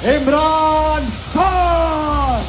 Imran Khan.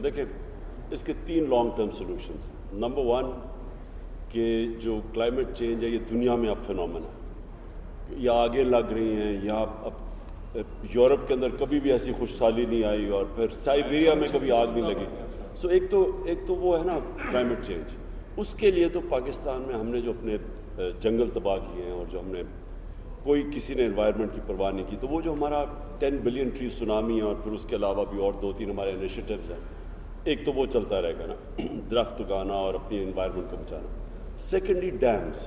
देखिए इसके 3 long term solutions हैं। नंबर 1 कि जो क्लाइमेट चेंज है ये दुनिया में अब फिनोमेना है, या आगे लग रही हैं या अब यूरोप के अंदर कभी भी ऐसी खुशहाली नहीं आई और फिर साइबेरिया में कभी आग नहीं लगी। सो एक तो वो है ना क्लाइमेट चेंज, उसके लिए तो पाकिस्तान में हमने जो अपने जंगल तबाह किए हैं और जो हमने कोई किसी ने एनवायरनमेंट की परवाह नहीं की, तो वो जो हमारा 10 बिलियन ट्री सुनामी है और फिर उसके अलावा भी और 2-3 हमारे इनिशिएटिव्स हैं, एक तो वो चलता रहेगा ना, दरख्त उगाना और अपनी एनवायरनमेंट को बचाना। सेकेंडली डैम्स,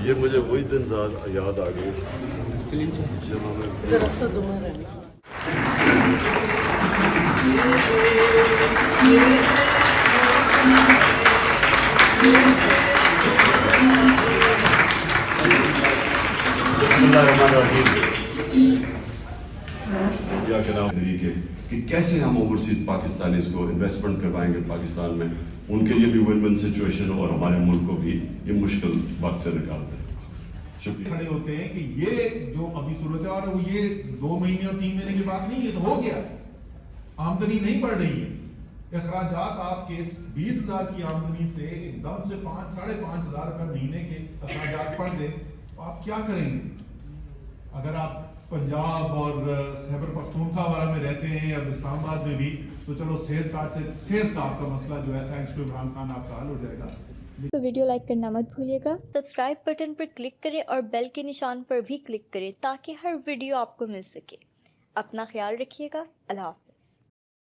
ये मुझे वही दिन याद आ गई जब हमें कि कैसे हम ओवरसीज पाकिस्तानीज को इन्वेस्टमेंट करवाएंगे पाकिस्तान में, उनके लिए भी विन विन सिचुएशन हो और हमारे मुल्क को भी ये मुश्किल वक्त से निकालते हैं। खड़े होते हैं कि ये जो अभी सूरत है वो ये 2 महीने और 3 महीने की बात नहीं, ये तो हो गया, आमदनी नहीं बढ़ रही है। अखराजात आपके 20,000 की आमदनी से एकदम से 5-5,500 रुपए महीने के अखराजात बढ़ गए तो आप क्या करेंगे? अगर आप पंजाब और खैबर पख्तूनख्वा वाला में रहते हैं या इस्लामाबाद में भी, तो चलो सेहत का आपका मसला जो है थैंक्स टू इमरान खान आपका हल हो जाएगा। तो वीडियो लाइक करना मत भूलिएगा, सब्सक्राइब बटन पर क्लिक करें और बेल के निशान पर भी क्लिक करें ताकि हर वीडियो आपको मिल सके। अपना ख्याल रखिएगा। अल्लाह हाफ़िज़।